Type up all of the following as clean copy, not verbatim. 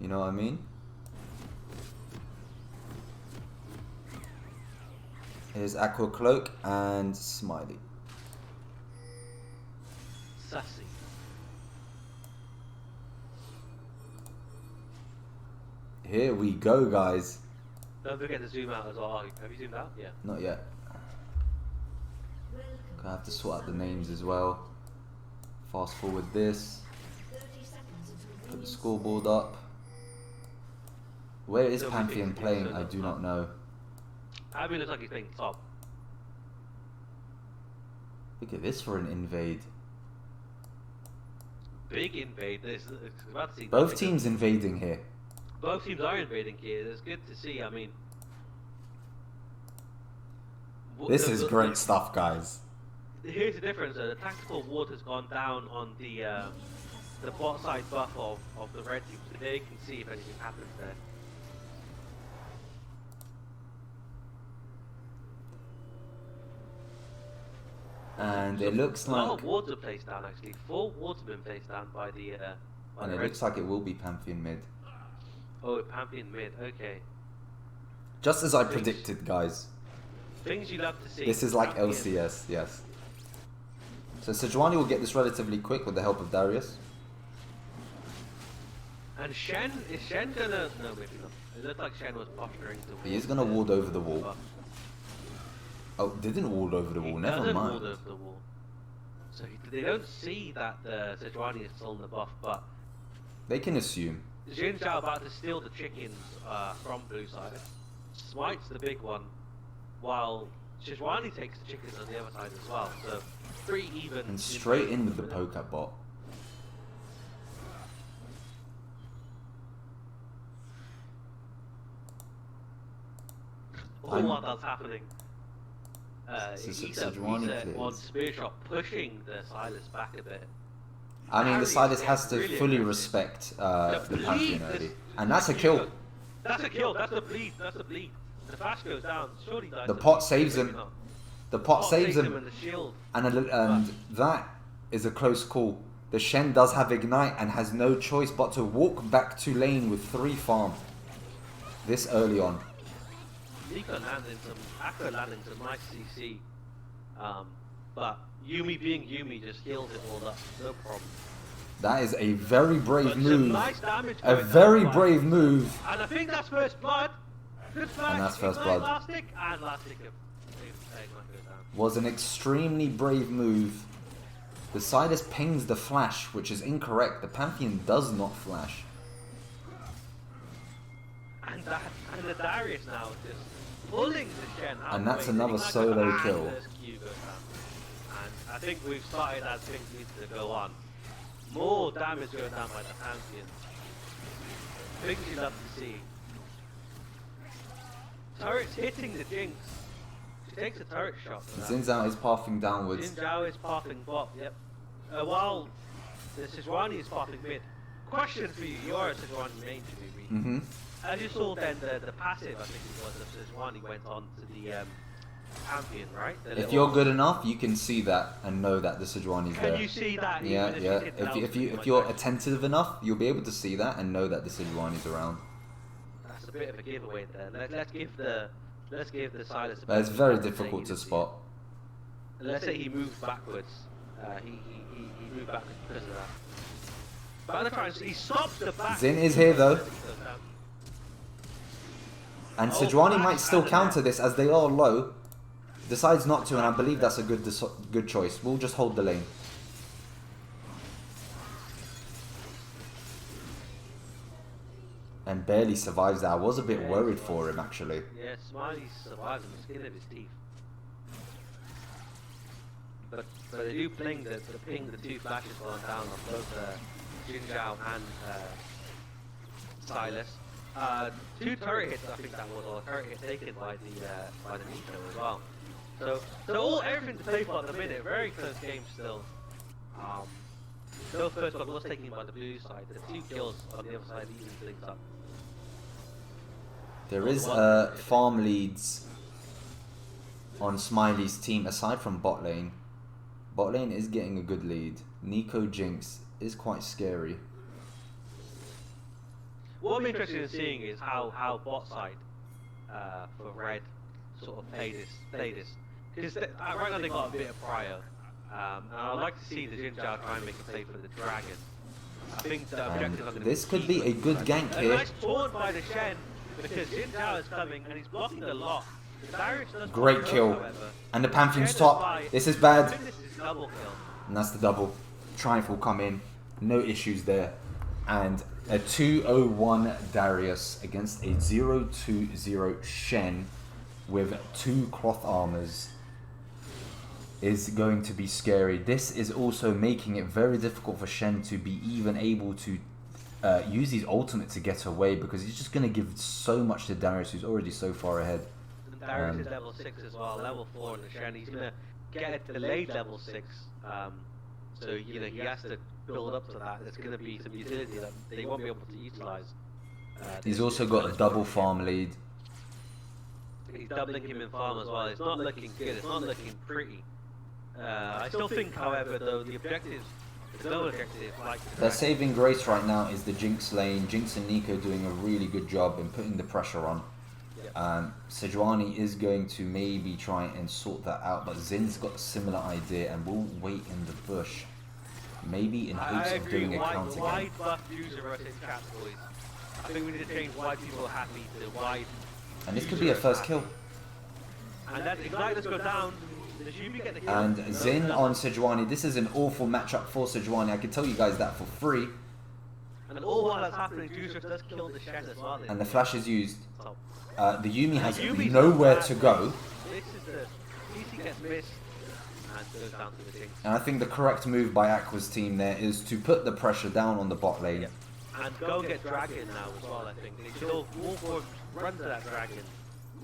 You know what I mean? Here's Aquacloak and Smiley. Sassy. Here we go, guys. Don't forget to zoom out as well. Have you zoomed out? Yeah. Not yet. I have to sort out the names as well. Fast forward this. Put the scoreboard up. Where is Pantheon playing? I do not know. Abby looks like he's playing top. Look at this for an invade. Big invade. About to see Both teams invading here. Both teams are invading here. It's good to see. I mean, this is great stuff, guys. Here's the difference. The tactical ward has gone down on the bot side buff of the red team, so they can see if anything happens there. And it looks like... A lot of wards are placed down, actually. 4 wards have been placed down by the... and it looks like it will be Pantheon mid. Oh, Pantheon mid, okay. Just as I predicted, guys. Things you love to see. This is like LCS, yes. So Sejuani will get this relatively quick with the help of Darius. And Shen, is Shen gonna... No, maybe not. It looked like Shen was posturing to... He is gonna ward over the wall. Oh, didn't ward over the wall, never mind. Ward over the wall. So they don't see that the Sejuani is still in the buff, but... They can assume. Xin Zhao about to steal the chickens from blue side. Smites the big one, while Sejuani takes the chickens on the other side as well. So, pretty even. And straight in with the poke at bot. All while that's happening. He's on Spear Shot pushing the Silas back a bit. I mean, the Silas has to really fully respect the Pantheon early. And that's a kill. That's a kill, that's a bleed, that's a bleed. The flash goes down, surely dies. The pot saves him. The pot saves him. And the shield. And that is a close call. The Shen does have Ignite and has no choice but to walk back to lane with 3 farm. This early on. Nico landing some, Aqua landing some nice CC. But Yumi being Yumi just heals it all up, no problem. That is a very brave move. Nice damage a very brave move. And I think that's first blood. Good flag. And that's first blood. Last tick and last tick. Was an extremely brave move. The Silas pings the flash, which is incorrect. The Pantheon does not flash. And the Darius now is just pulling the Shen out. And that's another solo kill. And I think we've started as things need to go on. More damage going down by the Pantheon. Things you love to see. Turret's hitting the Jinx. She takes a turret shot. Xin Zhao is pathing downwards. Xin Zhao is pathing bot, yep. While the Sejuani is pathing mid. Question for you, you are a Sejuani main to be As you saw then, the passive, I think it was, of Sejuani went on to the Pantheon, right? If you're good enough, you can see that and know that the Sejuani's there. Can you see that? Yeah, yeah. If you're attentive enough, you'll be able to see that and know that the Sejuani's around. That's a bit of a giveaway there. Let's give the Silas. But it's very difficult to spot. Let's say he moves backwards. He moved backwards because of that. But other times he stops the back. Xin is here though. And Sejuani might still counter this as they are low. Decides not to, and I believe that's a good choice. We'll just hold the lane. And barely survives that. I was a bit worried for him actually. Yeah, Smiley survives on the skin of his teeth. But they do ping the 2 flashes going down on both Xin Zhao and Silas. 2 turret hits, I think that was, or a turret hit taken by the Nico as well. So everything to play for at the minute. Very close game still. No first blood was taken by the blue side. The 2 kills on the other side even things up. There is farm leads on Smiley's team aside from bot lane. Bot lane is getting a good lead. Nico Jinx is quite scary. what I'm interested in seeing is how bot side for red sort of play this. Because right now they got a bit of prior. And I'd like to see the Xin Zhao try and make a play for the dragon. I think the objective are going to This could be a good gank a here. nice taunt by the Shen, because Xin Zhao is coming and he's blocking the lock. The Darius does Great block kill. however. And the Pantheon's Shen is top. by- This is I bad. think this is double kill. And that's the double. Triumph will come in. No issues there. And a 2-0-1 Darius against a 0-2-0 Shen with 2 cloth armors is going to be scary. This is also making it very difficult for Shen to be even able to use his ultimate to get away, because he's just going to give so much to Darius, who's already so far ahead. And Darius is level 6 as well, level 4 in the Shen. He's going to get a delayed level 6. So, you know, he has to build up to that. There's going to be some utility that they won't be able to utilize. He's also got a double farm lead. He's doubling him in farm as well. It's not looking good. It's not looking pretty. I still think, however, though, the objectives, the double objective, like Their saving grace right now is the Jinx lane. Jinx and Nico doing a really good job in putting the pressure on. Sejuani is going to maybe try and sort that out, but Zin's got a similar idea and will wait in the bush. Maybe in hopes of doing a counter game. Wide buff user versus chat boys. I think we need to change why people are happy to wide. And this could be a first kill. And that Ignite, let's go down. Does Yumi get the kill? And No, Zin no. on Sejuani. This is an awful matchup for Sejuani. I can tell you guys that for free. And all while that's happening, Juicer does kill the Shen as well. And the flash is used. So, The Yumi has Yumi's nowhere bad. to go. This is the PC gets missed and goes down to the Jinx. And I think the correct move by Aqua's team there is to put the pressure down on the bot lane. Yeah. And go get Dragon now as well, I think. They should all move forward, run to that Dragon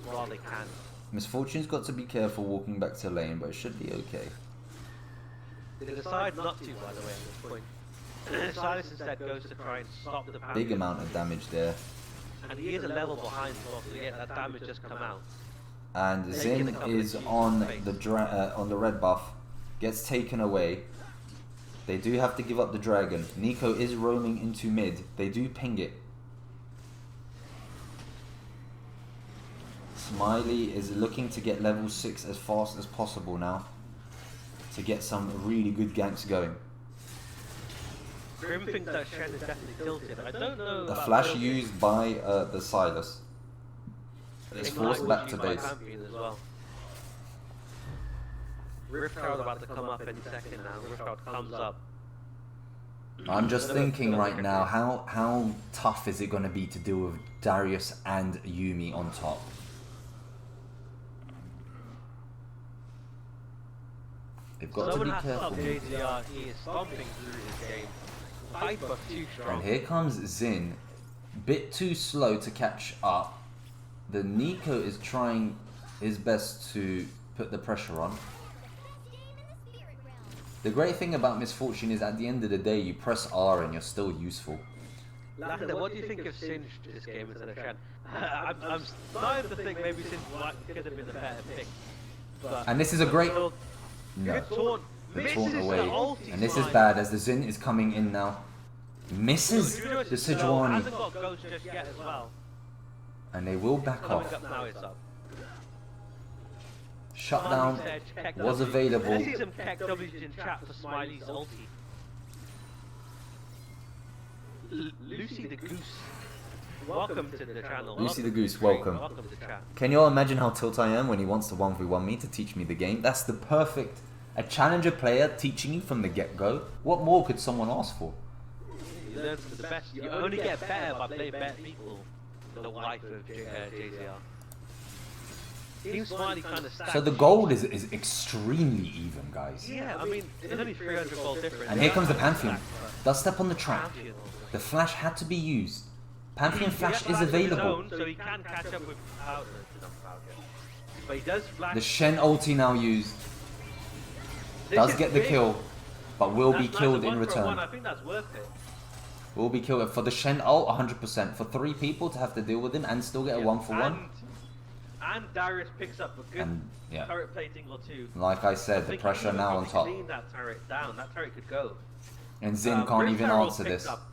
while they can. Misfortune's got to be careful walking back to lane, but it should be okay. They decide not to, by the way, at this point. Silas instead goes to try and stop the Pantheon. Big amount of damage there. And he is a level behind as well, so yeah, that damage just come out. And Zin is on the red buff, gets taken away. They do have to give up the dragon. Nico is roaming into mid. They do ping it. Smiley is looking to get level 6 as fast as possible now to get some really good ganks going. Grim thinks that Shen is definitely tilted. I don't know. The about flash tilted. used by the Silas is Ignite forced was back to used by base. Pantheon as well. Rift Herald about to come up any second now. Rift Herald comes up. I'm just thinking right now, how tough is it going to be to deal with Darius and Yumi on top? They've got Someone to has be to stop careful. JZR. He is stomping through this game. Hyper too strong. And here comes Zin, bit too slow to catch up. The Nico is trying his best to put the pressure on. The great thing about Misfortune is at the end of the day, you press R and you're still useful. Lander, what do you think of Singed this game instead of Shen? I'm starting to think maybe Singed could have been the better pick. But And this is a great... no. No. Good taunt. The Misses taunt the away. ulti And this is slide. bad as the Zin is coming in now. Misses the Sejuani. Hasn't got ghost just yet as well. And they will back Coming off. up now, it's up. Shutdown Smiley said, "Keck was W." available. Let's see some Keck W's in chat for Smiley's ulti. Lucy the Goose. Welcome to the channel. Lucy the Welcome to Goose, stream. welcome. Welcome to the chat. Can you all imagine how tilt I am when he wants to 1v1 me to teach me the game? That's the perfect... A challenger player teaching you from the get-go. What more could someone ask for? You learn from the best. You only get better by playing better people. The wife of JZR. Team Smiley kind of stacked. So the gold is extremely even, guys. Yeah, I mean, there's only 300 gold difference. And here comes the Pantheon. Does step on the trap. Pantheon. The flash had to be used. Pantheon He flash has is flash of his available. own, so he can catch up with Powder. Not Powder. But he does flash. The Shen ulti now used. This Does is get the big. kill, but will be That's killed nice, in a 1 for 1. return. I think that's worth it. Will be killed for the Shen ult 100%. For 3 people to have to deal with him and still get a 1-for-1. And Darius picks up a good And yeah, turret plating or two. like I I said, the think pressure he now on could top. clean that turret down. That turret could go. And Zin can't Rift even Herald answer picked this. up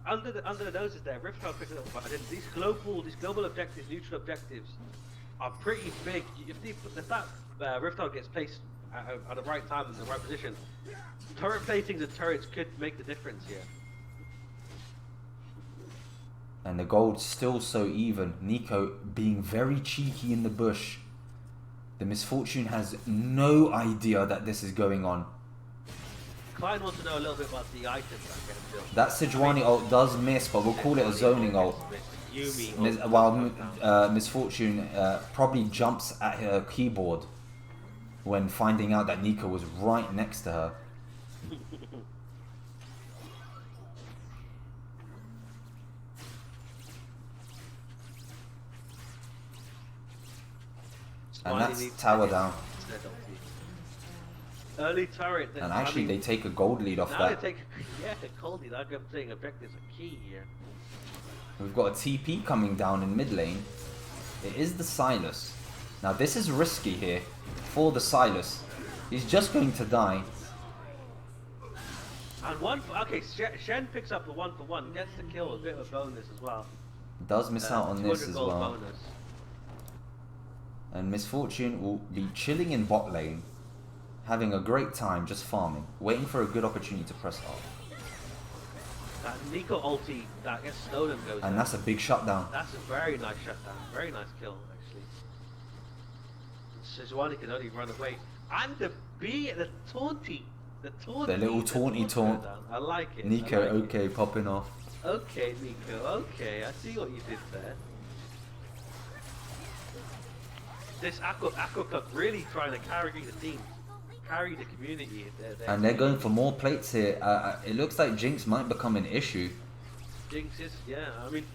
under the noses there, Riptide picking up. But these global objectives, neutral objectives, are pretty big. If that Riptide gets placed at the right time in the right position, turret platings and turrets could make the difference here. And the gold's still so even. Nico being very cheeky in the bush. The Misfortune has no idea that this is going on. Klein wants to know a little bit about the items that get built. That Sejuani ult does miss, but we'll call it a zoning ult. While Misfortune probably jumps at her keyboard when finding out that Nico was right next to her. And that's tower down. Early turret. And actually, they take a gold lead off that. They take, yeah, the gold lead. I'm saying objectives are key here. We've got a TP coming down in mid lane. It is the Silas. Now this is risky here for the Silas. He's just going to die. And okay, Shen picks up the 1-for-1, gets the kill, a bit of a bonus as well. Does miss out on this as well. Bonus. And Misfortune will be chilling in bot lane, having a great time just farming, waiting for a good opportunity to press up. That Nico ulti that gets Snowden goes and down. That's a big shutdown. That's a very nice shutdown. Very nice kill, actually. Sejuani can only run away. And the taunty. The little taunty taunt. I like it. Nico, like okay, it. popping off. Okay, Nico, okay. I see what you did there. This Aquacloak really trying to carry the team. Carry the community. And they're going for more plates here. It looks like Jinx might become an issue. Jinx is, yeah. I mean,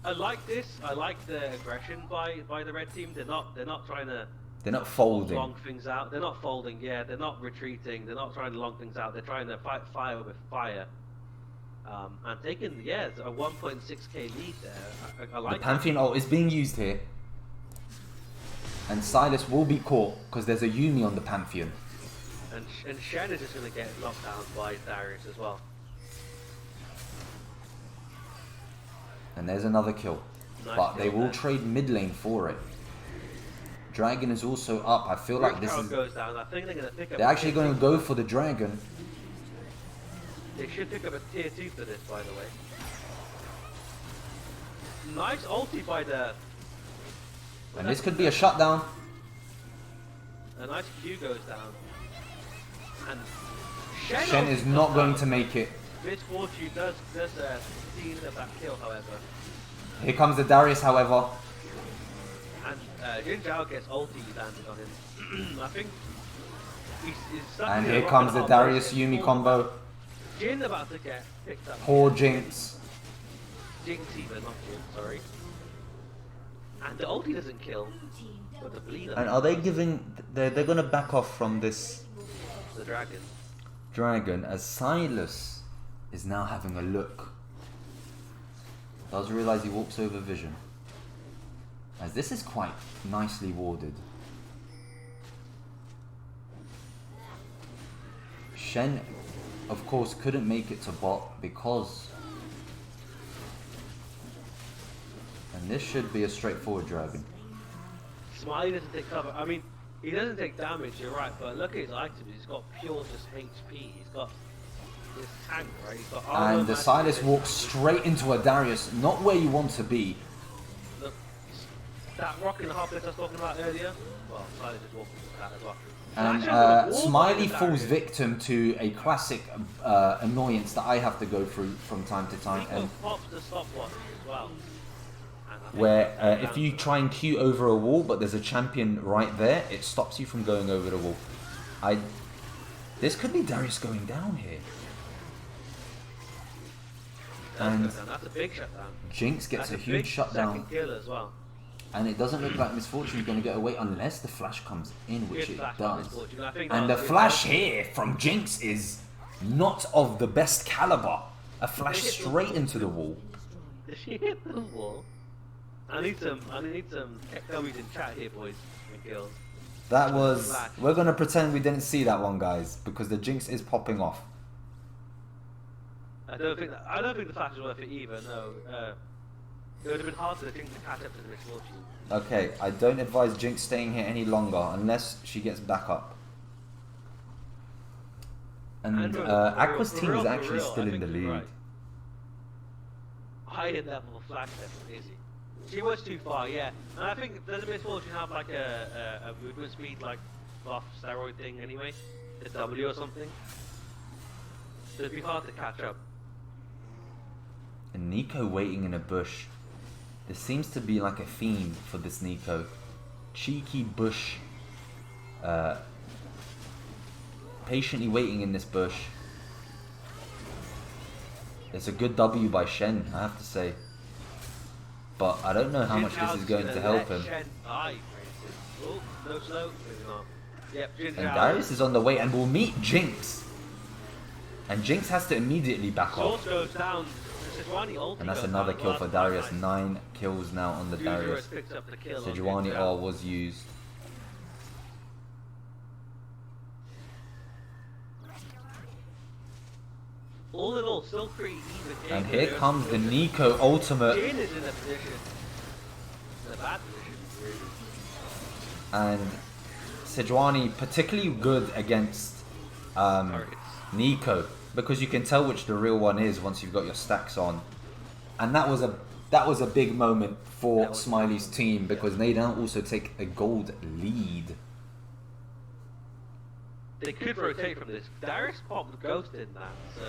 I like this. I like the aggression by the red team. They're not trying to. They're not folding. Long things out. They're not folding. Yeah, they're not retreating. They're not trying to long things out. They're trying to fight fire with fire. And taking a 1.6k lead there. I like the Pantheon ult is being used here. And Silas will be caught because there's a Yumi on the Pantheon. And Shen is just going to get knocked down by Darius as well. And there's another kill. Nice but they will there. trade mid lane for it. Dragon is also up. I feel like this is... goes down. I think they're going to pick up... They're actually going to go for the Dragon. They should pick up a tier 2 for this, by the way. Nice ulti by the... And this could be a shutdown. A nice Q goes down. And Shen is not going to make it. Misfortune does steal that kill, however. Here comes the Darius, however. And Jin Zhao gets ulti landed on him. I think he's and here comes the Darius Yumi combo. Jin about to get picked up. Poor Jinx. Jinx even, not Jin, sorry. And the ulti doesn't kill, but the bleeder. And are they giving... They're going to back off from this... The Dragon, as Silas is now having a look. Does realise he walks over vision. As this is quite nicely warded. Shen, of course, couldn't make it to bot because... And this should be a straightforward Dragon. Smiley doesn't take cover. I mean, he doesn't take damage, you're right, but look at his items. He's got pure just HP. He's got this tank, right? He's got armor, and the Silas walks straight into a Darius, not where you want to be. Look, that rock in the half that I was talking about earlier, well, Smiley just walked into that as well. And Smiley falls victim to a classic annoyance that I have to go through from time to time. And pops the stopwatch as well. Where if you try and queue over a wall, but there's a champion right there, it stops you from going over the wall. This could be Darius going down here. And that's a big shutdown. Jinx gets a huge shutdown. Second kill as well. And it doesn't look like Misfortune is going to get away unless the flash comes in, which it does. And the flash here from Jinx is not of the best caliber. A flash straight into the wall. Did she hit the wall? I need some dummies in chat here, boys and girls. That was... We're going to pretend we didn't see that one, guys, because the Jinx is popping off. I don't think the flash is worth it either. No. It would have been hard for the Jinx to catch up to the Miss Fortune. Okay, I don't advise Jinx staying here any longer unless she gets back up. And Aqua's team is actually still in the lead. Right. Higher level flash level, is he? She was too far, yeah. And I think does Miss Fortune have like a movement speed like buff steroid thing anyway? A W or something? So it'd be hard to catch up. And Nico waiting in a bush. There seems to be like a theme for this Nico. Cheeky bush. Patiently waiting in this bush. It's a good W by Shen, I have to say. But I don't know how much this is going to help him. And Darius is on the way and will meet Jinx. And Jinx has to immediately back off. And that's another kill for Darius. 9 kills now on the Darius. Sejuani R was used. All in all, still pretty even. And here comes the Nico ultimate. Jin is in a position. In a bad position, really. And Sejuani particularly good against Nico, because you can tell which the real one is once you've got your stacks on. And that was a big moment for Smiley's team, because they now also take a gold lead. They could rotate from this. Darius popped Ghost in that, so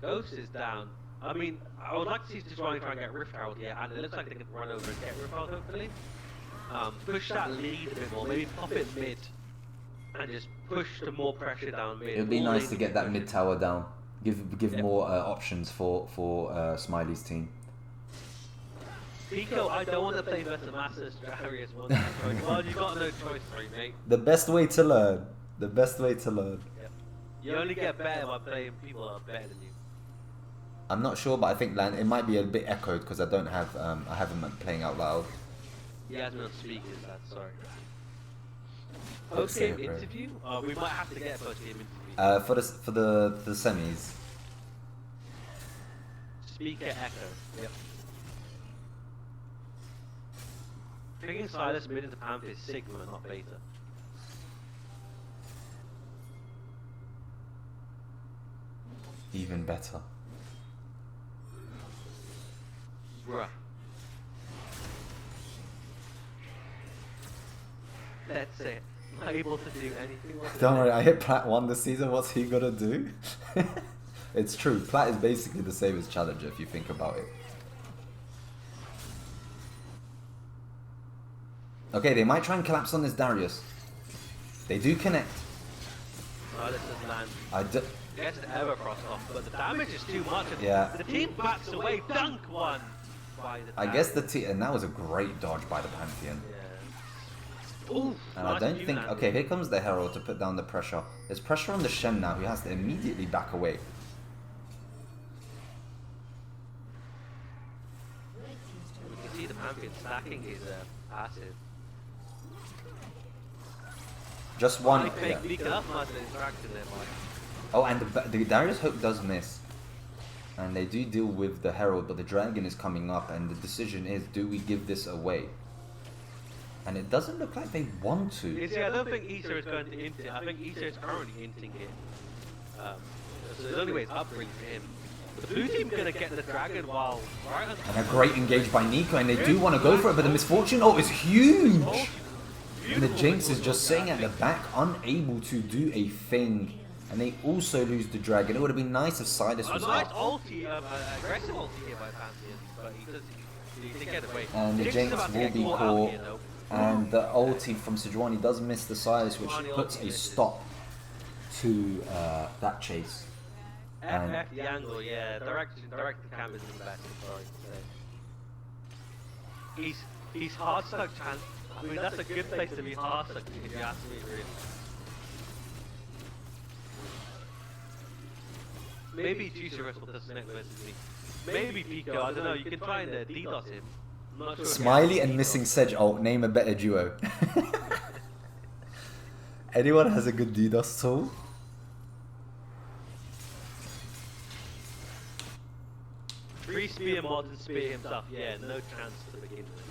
Ghost is down. I mean, I would like to see Sejuani try and get Rift Herald here, and it looks like they can run over and get Rift Herald hopefully. Push that lead a bit more, maybe pop it mid, and just push the more pressure down mid. It would be nice to get that mid tower down. Give more options for Smiley's team. Pico, I don't want to play versus Masters Darius one time. Well, you got no choice, sorry, mate. The best way to learn. The best way to learn. Yep. You only get better by playing people that are better than you. I'm not sure, but I think it might be a bit echoed because I don't have I haven't been playing out loud. He has me on speakers, that's sorry. Post-game interview? We might have to get a post-game interview. For the semis. Speaker echo. Yep. Picking Silas mid into Panther is Sigma, not Beta. Even better. Bruh. That's it. Not able to do anything. Don't worry, I hit Plat 1 this season. What's he gonna do? It's true. Plat is basically the same as Challenger if you think about it. Okay, they might try and collapse on this Darius. They do connect. Oh, this is land. Gets an ever cross off, but the damage is too much. Yeah. The team backs away. Dunk one. I guess and that was a great dodge by the Pantheon. Yeah. Oof, and I don't think. Okay, here comes the Herald to put down the pressure. There's pressure on the Shen now, who has to immediately back away. You can see the Pantheon stacking his passive. Just one. Oh, and the Darius Hope does miss. And they do deal with the Herald, but the Dragon is coming up, and the decision is, do we give this away? And it doesn't look like they want to. You see, I don't think Issa is going to int it. I think Issa is currently inting it. So there's only way it's upgrade for him. The blue team's going to get the Dragon while... And a great engage by Nico, and they do want to go for it, but the Misfortune, oh, it's huge! And the Jinx is just sitting at the back, unable to do a thing. And they also lose the Dragon. It would have been nice if Silas was nice up. Ulti, aggressive ulti here by Pantheon, but he didn't get away. And the Jinx will be caught. And the ulti from Sejuani does miss the Silas, which puts a stop to that chase. And the angle, yeah. Direct the cam isn't the best, sorry to say. He's hard stuck, Chan. I mean, that's a good place to be hard stuck, if you ask me, really. Maybe Juicerus will just connect versus me. Maybe Pico, I don't know, you can try and DDoS him. I'm not sure. Smiley and missing Sedge ult, name a better duo. Anyone has a good DDoS tool? 3 spear mods and spear himself. Yeah, no chance to begin with.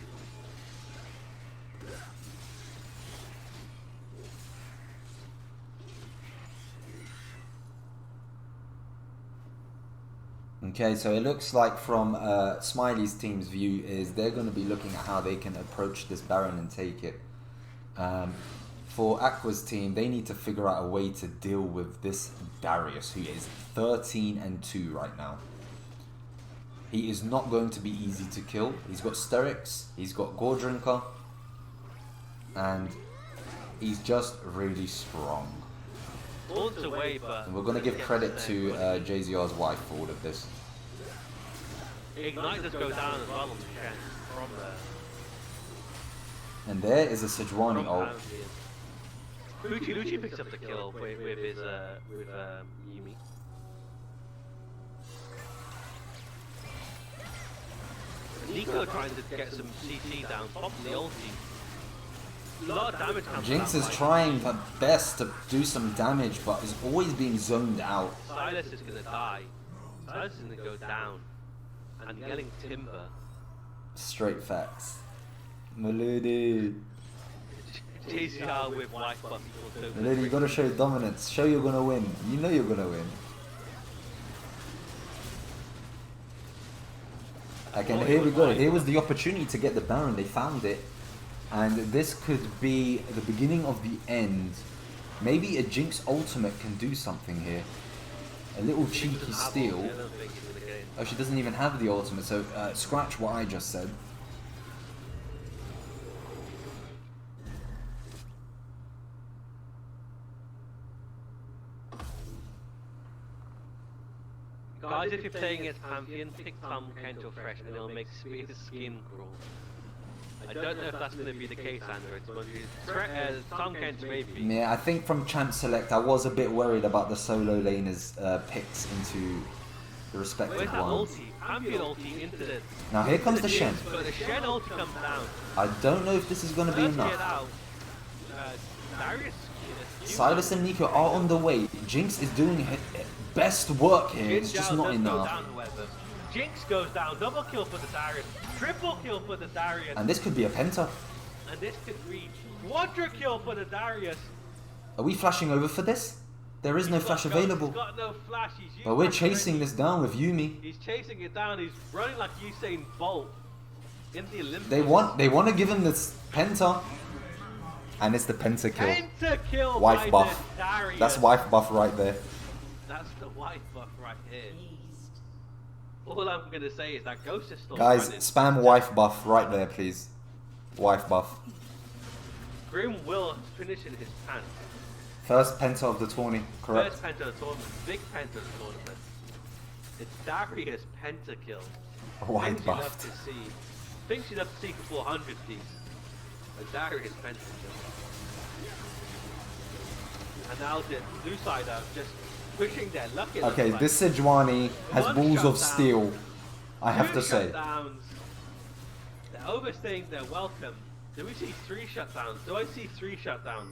Okay, so it looks like from Smiley's team's view is they're going to be looking at how they can approach this Baron and take it. For Aqua's team, they need to figure out a way to deal with this Darius, who is 13-2 right now. He is not going to be easy to kill. He's got Sterix, he's got Gore Drinker, and he's just really strong. Away, but and we're going to give credit to JZR's wife for all of this. Ignite does go down as well on the Shen from and there is a Sejuani ult. Lucci picks up the kill with Yumi. Nico trying to get some CT down, top of the ulti. A lot of damage comes Jinx is like trying her best to do some damage, but is always being zoned out. Silas is gonna die. Silas is gonna go down. And getting timber. Straight facts. Melody. JCR with white buff equals Melody, you gotta show dominance. Show you're gonna win. You know you're gonna win. Again, here we go. Here was the opportunity to get the Baron. They found it. And this could be the beginning of the end. Maybe a Jinx ultimate can do something here. A little cheeky steal. Oh, she doesn't even have the ultimate, so scratch what I just said. Guys, if you're playing as Pantheon, pick Tom Kento Fresh and it'll make his skin grow. I don't know if that's going to be the case, Android, but Tom Kent maybe. Yeah, I think from Champ Select, I was a bit worried about the solo laners picks into the respective Where's that ones. ulti? Pantheon ulti into the... Now here comes the Shen. But the Shen ulti comes down. I don't know if this is going to be enough. Get out. Darius... Silas and Nico are on the way. Jinx is doing her best work here, it's just not enough. Jinx goes down, double kill for the Darius, triple kill for the Darius. And this could be a penta. And this could be quadra kill for the Darius. Are we flashing over for this? There is no flash available. He's got no flash, but we're chasing this down with Yumi. He's chasing it down, he's running like Usain Bolt in the Olympics. They want to give him this penta. And it's the penta kill. Penta kill wife by buff. the Darius. That's wife buff right there. That's the wife buff right here. All I'm gonna say is that Ghost is still Guys, running. spam wife buff right there, please. Wife buff. Grim will finish in his pants. First penta of the tourney, correct? First penta of the tournament, big penta of the tournament. It's Darius penta kill. White buff. Things you'd have to see for 400 piece. A Darius penta kill. And now the blue side are just pushing their luck in. Okay, this Sejuani has balls of steel, I have to say. They're overstaying their welcome. Do we see 3 shutdowns? Do I see 3 shutdowns?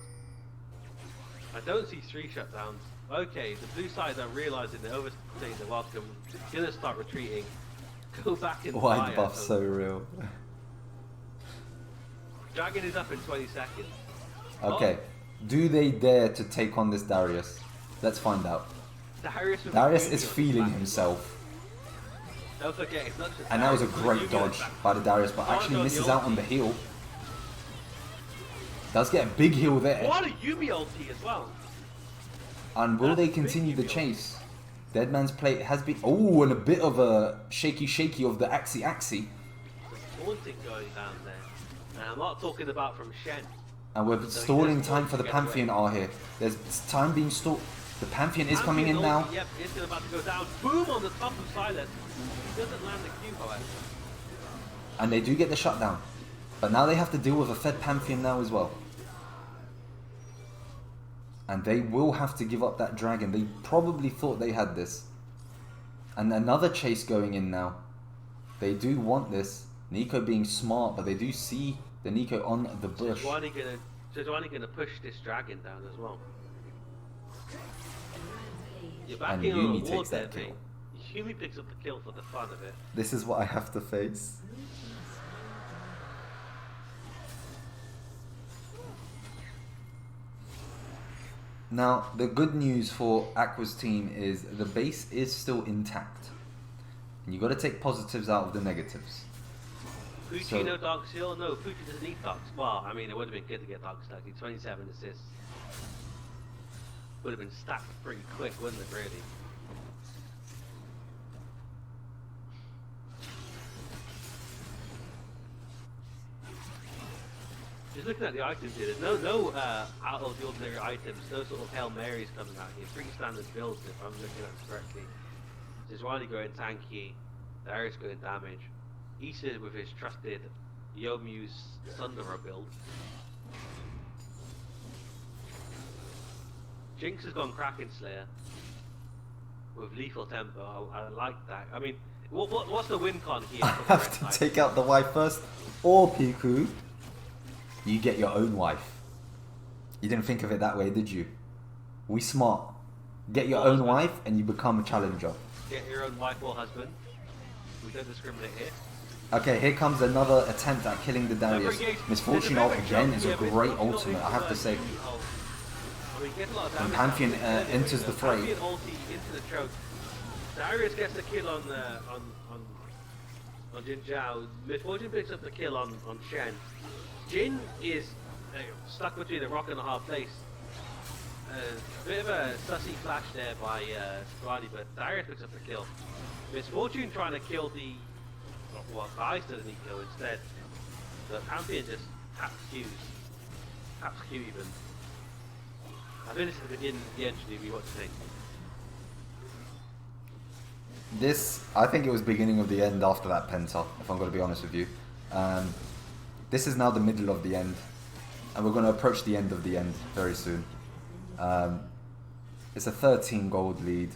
I don't see 3 shutdowns. Okay, the blue side are realizing they're overstaying their welcome. Gonna start retreating. Go back in White buff so real. Dragon is up in 20 seconds. Okay, do they dare to take on this Darius? Let's find out. Darius is feeling himself. Don't forget, it's not just and that was a great dodge by the Darius, but actually misses out on the heal. Does get a big heal there. What a Yumi ulti as well. And will they continue the chase? Deadman's plate has been... Oh, and a bit of a shaky of the Axie. Taunting going down there. And I'm not talking about from Shen. And we're stalling time for the Pantheon R here. There's time being stalled. The Pantheon is coming in now. Yep, it's about to go down. Boom on the top of Silas. He doesn't land the Q, however. And they do get the shutdown. But now they have to deal with a fed Pantheon now as well. And they will have to give up that dragon. They probably thought they had this. And another chase going in now. They do want this. Nico being smart, but they do see the Nico on the bush. Sejuani gonna push this dragon down as well. You're And backing on Yumi the takes ward that there, kill. mate. Yumi picks up the kill for the fun of it. This is what I have to face. Now, the good news for Aqua's team is the base is still intact. And you got to take positives out of the negatives. Fuji no Dark Seal? No, Fuji doesn't need Darks. Well, I mean, it would have been good to get Dark stacked. 27 assists. Would have been stacked pretty quick, wouldn't it, really? Just looking at the items here, there's no out of the ordinary items, no sort of Hail Marys coming out here. Pretty standard builds if I'm looking at this correctly. Zizwani going tanky, Darius going damage, Issa with his trusted Yomu's Thunderer build. Jinx has gone Kraken Slayer with Lethal Tempo. I like that. I mean, what's the win con here? I have to take out the wife first, or Piku. You get your own wife. You didn't think of it that way, did you? We smart. Get your own wife and you become a challenger. Get your own wife or husband. We don't discriminate here. Okay, here comes another attempt at killing the Darius. Misfortune ult again is a great ultimate, I have to say. When Pantheon enters the fray. Pantheon ulti into the choke. Darius gets the kill on Jin Zhao. Misfortune picks up the kill on Shen. Jin is stuck between a rock and a hard place. Bit of a sussy flash there by Smileyv9, but Darius picks up the kill. Misfortune trying to kill the guys to the Nico instead. The Pantheon just taps Qs. Taps Q even. I think this is the beginning of the end, Jimmy, what do you think? This, I think it was beginning of the end after that Penta, if I'm going to be honest with you. This is now the middle of the end, and we're going to approach the end of the end very soon. It's a 13 gold lead.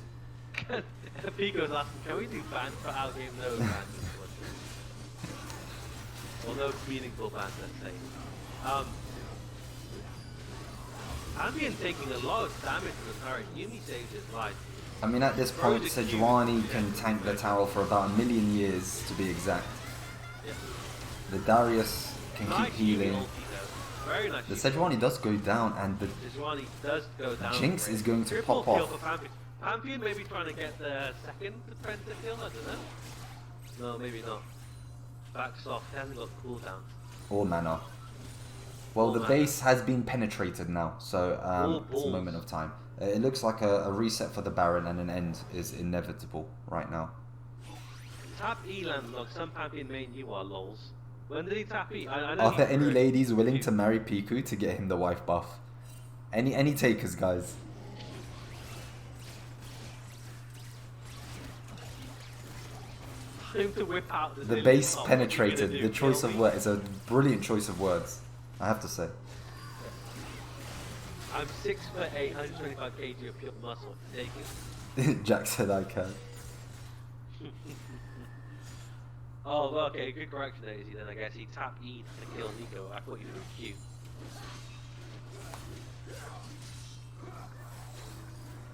Pico's asking, can we do bans for our game? No bans. Or no meaningful bans, let's say. Pantheon taking a lot of damage from the turret. Yumi saves his life. I mean, at this point, Sejuani can tank the tower for about 1,000,000 years, to be exact. Yeah. The Darius can keep healing. Very nice. The Sejuani does go down, and the Sejuani does go down. Jinx is going to Triple pop kill off. for Pantheon. Pantheon maybe trying to get the second Penta kill, I don't know. No, maybe not. Backs off, hasn't got cooldown. Or mana. Well, the base has been penetrated now, so it's a moment of time. It looks like a reset for the Baron and an end is inevitable right now. Tap E landlock, some Pantheon main you are lols. When did he tap E? I know Are there any ladies willing to marry Piku to get him the wife buff? Any takers, guys? Time to whip out The base penetrated. The choice of words is a brilliant choice of words, I have to say. I'm 6'8", 125 kg of pure muscle. Take it. Jack said I can. Oh, well, okay, good correction, Daisy. Then I guess he tapped E to kill Nico. I thought you were Q.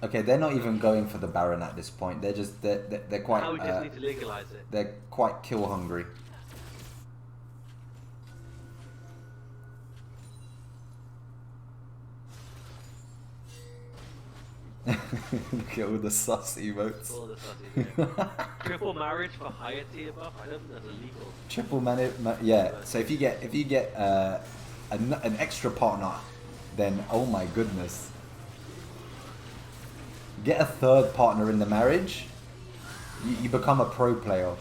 Okay, they're not even going for the Baron at this point. They're just they're quite. Now we just need to legalize it. They're quite kill hungry. Look at all the sus emotes. All the sussy, yeah. Triple marriage for higher tier buff? I don't think that's illegal. Triple yeah. So if you get an extra partner, then oh my goodness. Get a third partner in the marriage, you become a pro player.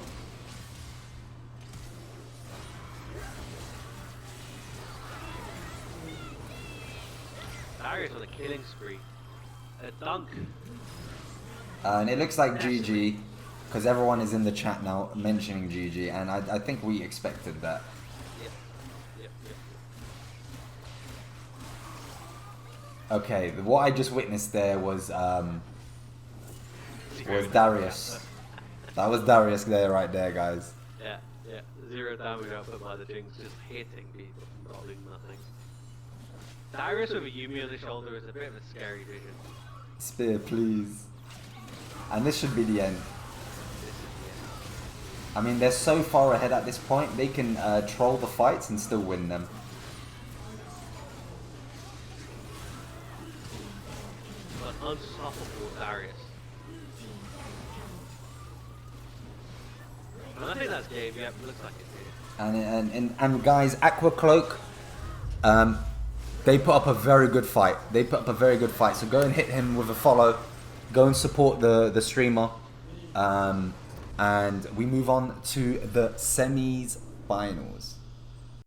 Darius on a killing spree. A dunk. And it looks like GG, because everyone is in the chat now mentioning GG, and I think we expected that. Yep. Okay, what I just witnessed there was Darius. That was Darius there, right there, guys. Yeah. Zero damage output by the Jinx, just hitting people, not doing nothing. Darius with a Yumi on his shoulder is a bit of a scary vision. Spear, please. And this should be the end. I mean, they're so far ahead at this point, they can troll the fights and still win them. An unstoppable Darius. I think that's game, yeah, it looks like it did. And guys, Aquacloak, they put up a very good fight. So go and hit him with a follow. Go and support the streamer. And we move on to the semis finals.